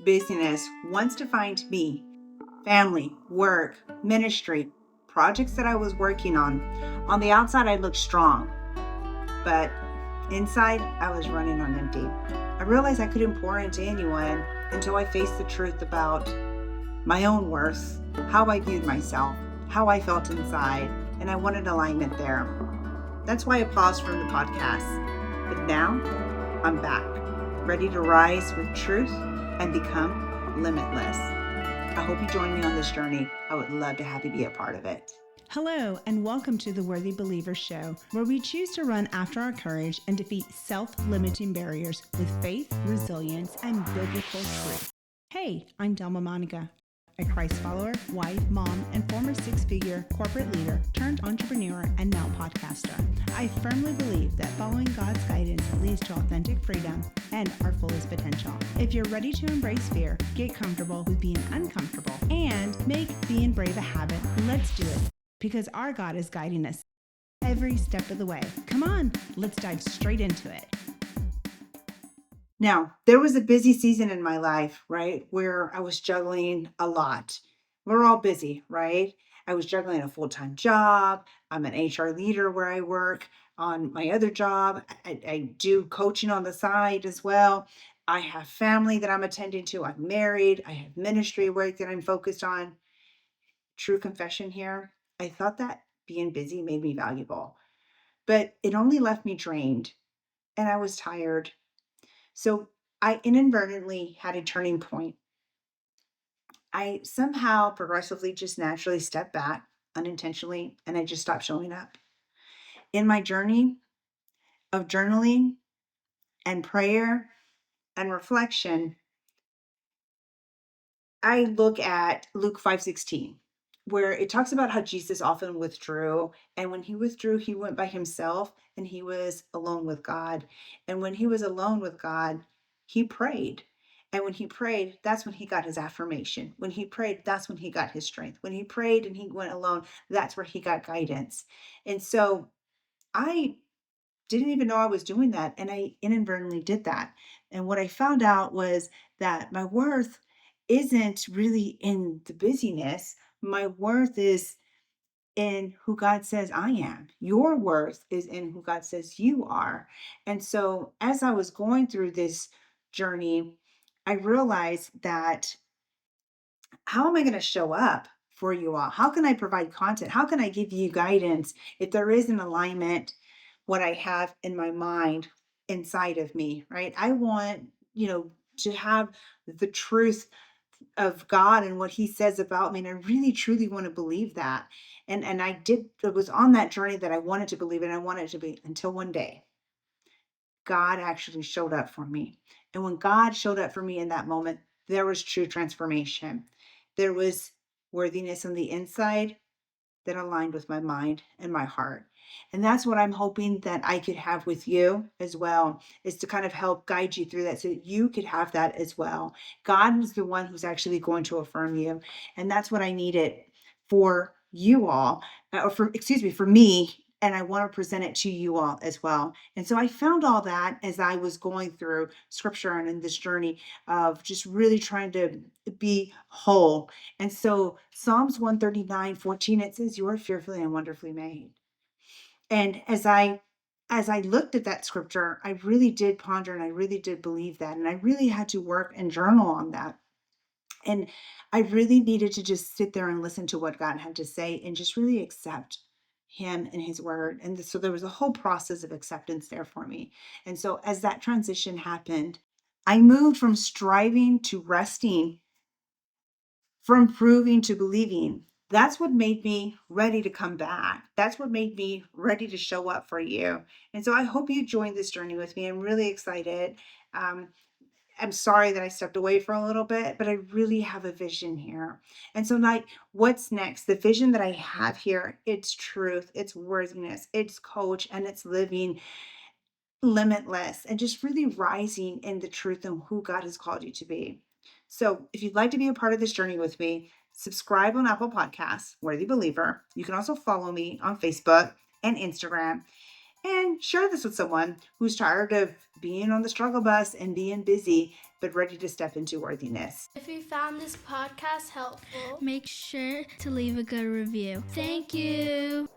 busyness once defined me. Family, work, ministry, projects that I was working on. On the outside, I looked strong, but inside, I was running on empty. I realized I couldn't pour into anyone until I faced the truth about my own worth, how I viewed myself, how I felt inside, and I wanted alignment there. That's why I paused from the podcast. But now I'm back, ready to rise with truth and become limitless. I hope you join me on this journey. I would love to have you be a part of it. Hello, and welcome to the Worthy Believer Show, where we choose to run after our courage and defeat self-limiting barriers with faith, resilience, and biblical truth. Hey, I'm Delma Monica, a Christ follower, wife, mom, and former six-figure corporate leader turned entrepreneur and now podcaster. I firmly believe that following God's guidance leads to authentic freedom and our fullest potential. If you're ready to embrace fear, get comfortable with being uncomfortable, and make being brave a habit, let's do it. Because our God is guiding us every step of the way. Come on, let's dive straight into it. Now, there was a busy season in my life, right, where I was juggling a lot. We're all busy, right? I was juggling a full-time job. I'm an HR leader where I work. On my other job, I do coaching on the side as well. I have family that I'm attending to. I'm married. I have ministry work that I'm focused on. True confession here, I thought that being busy made me valuable, but it only left me drained and I was tired. So I inadvertently had a turning point. I somehow progressively just naturally stepped back unintentionally and I just stopped showing up. In my journey of journaling and prayer and reflection, I look at Luke 5:16, where it talks about how Jesus often withdrew. And when he withdrew, he went by himself and he was alone with God. And when he was alone with God, he prayed. And when he prayed, that's when he got his affirmation. When he prayed, that's when he got his strength. When he prayed and he went alone, that's where he got guidance. And so I didn't even know I was doing that. And I inadvertently did that. And what I found out was that my worth isn't really in the busyness. My worth is in who God says I am. Your worth is in who God says you are. And so as I was going through this journey, I realized that how am I going to show up for you all? How can I provide content? How can I give you guidance if there is an alignment, what I have in my mind inside of me, right? I want, to have the truth of God and what he says about me. And I really truly want to believe that. And it was on that journey that I wanted to believe it. And I wanted it to be until one day God actually showed up for me. And when God showed up for me in that moment, there was true transformation. There was worthiness on the inside that aligned with my mind and my heart. And that's what I'm hoping that I could have with you as well, is to kind of help guide you through that so that you could have that as well. God is the one who's actually going to affirm you. And that's what I needed for you all, for me. And I want to present it to you all as well. And so I found all that as I was going through scripture and in this journey of just really trying to be whole. And so Psalms 139:14, it says, "You are fearfully and wonderfully made." And as I looked at that scripture, I really did ponder and I really did believe that. And I really had to work and journal on that. And I really needed to just sit there and listen to what God had to say and just really accept him and his word. And so there was a whole process of acceptance there for me. And so as that transition happened, I moved from striving to resting, from proving to believing. That's what made me ready to come back. That's what made me ready to show up for you. And so I hope you joined this journey with me. I'm really excited. Um, I'm sorry that I stepped away for a little bit, but I really have a vision here. And so, like, what's next? The vision that I have here, it's truth, it's worthiness, it's coach, and it's living limitless and just really rising in the truth and who God has called you to be. So, if you'd like to be a part of this journey with me, subscribe on Apple Podcasts, Worthy Believer. You can also follow me on Facebook and Instagram. And share this with someone who's tired of being on the struggle bus and being busy, but ready to step into worthiness. If you found this podcast helpful, make sure to leave a good review. Thank you.